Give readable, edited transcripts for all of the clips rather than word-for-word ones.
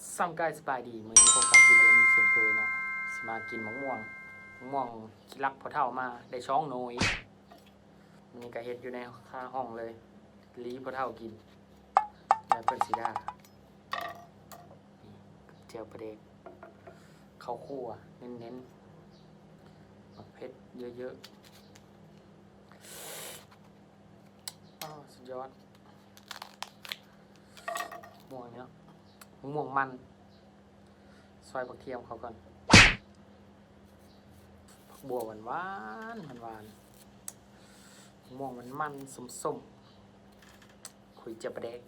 ซ้ำกายสบายดีมื้อนี้พบกับวิลเลียมอีกเช่นเคยเนาะสิมากินมะม่วงที่รักพอเฒ่ามาได้ช้องหน่วยมื้อนี้ก็เฮ็ดอยู่ในคาห้องเลยลีพอเฒ่ากินแล้วเพิ่นสิได้นี่เจียวปลาเด็กข้าวคั่วเน้นๆมักเผ็ดเยอะๆอ้าวสุดยอดม่วงเนาะมะม่วงมันซอยผักเทียมเขาก่อนผักบัวหวานๆหวานๆม่วงมันส้มๆคุยเจียวปลาเด็ก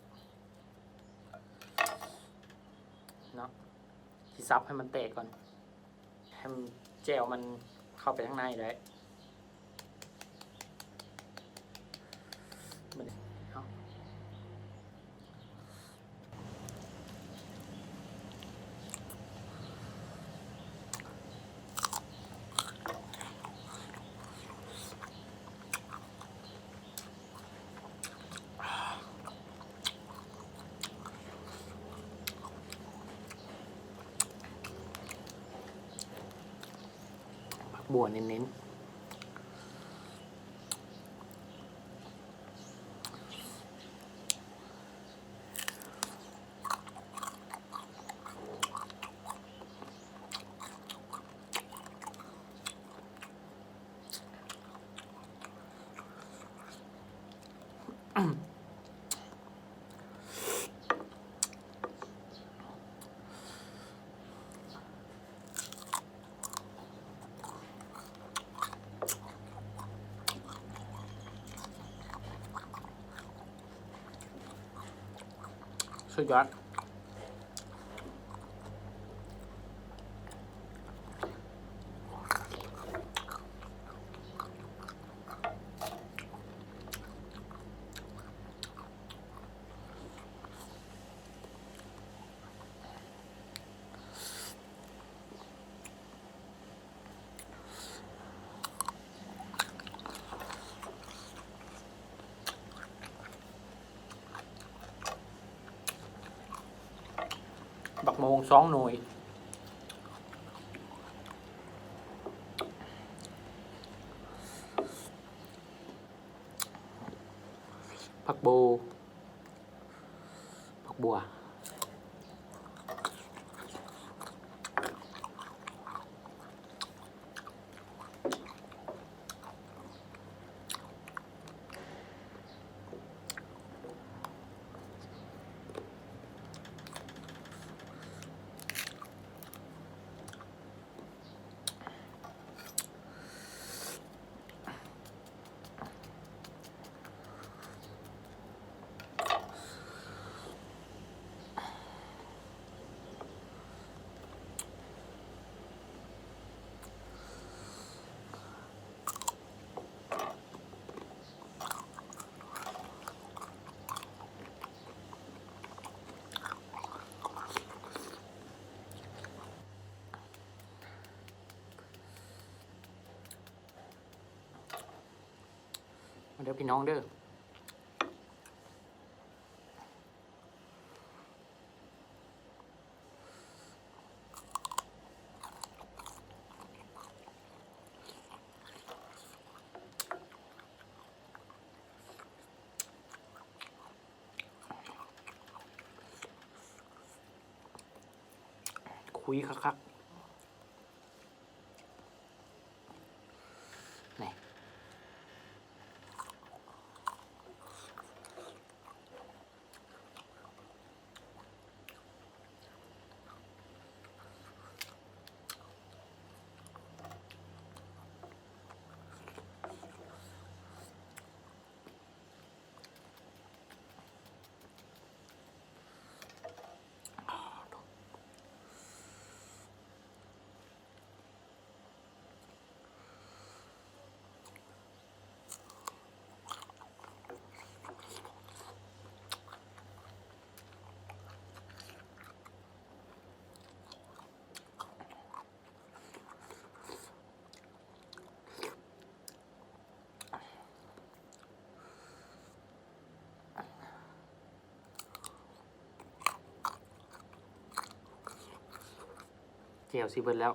เนาะที่ซับให้มันแตกก่อนให้มันแจ่วมันเข้าไปข้างในได้เอาผักบัวเน้นๆสุดยอดบักโมง2 หน่วยผักโบผักบัวมาเด้อพี่น้องเด้อคุยคักๆนี่ แก้วสิเบิดแล้ว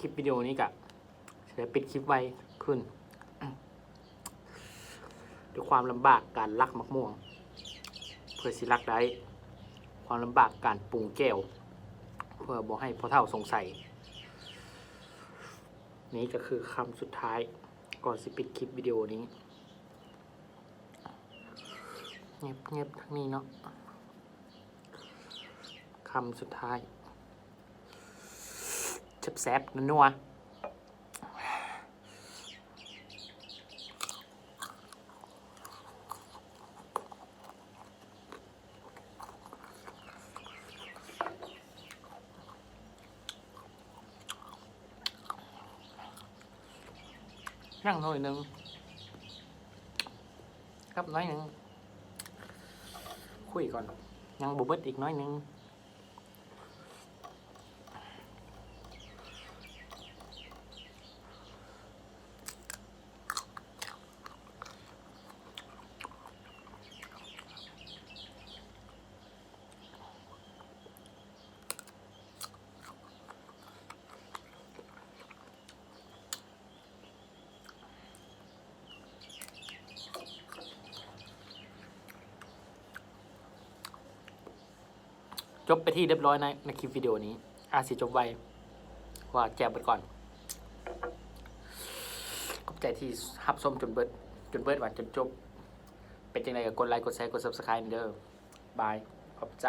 คลิปวิดีโอนี้กะจะปิดคลิปไว้ขึ้นด้วยความลำบากการลักมะม่วง เพื่อสิลักได้ความลำบากการปรุงแก้ว เพื่อบอกให้พ่อเฒ่าสงสัยนี้ก็คือคำสุดท้ายก่อนสิปิดคลิปวิดีโอนี้เงียบทั้งนี้เนาะคำสุดท้ายแซ่บๆนัวนั่งหน่อยหนึ่งครับน้อยหนึ่งคุยก่อนยังบุบเบิดอีกน้อยหนึ่งจบไปที่เรียบร้อยในคลิปวิดีโอนี้อาจสิจบไวว่าแจบไปก่อนขอบใจที่รับชมจนเบิดวันจนจบเป็นจังไดก็กดไลค์กดแชร์กด Subscribe เด้อบายขอบใจ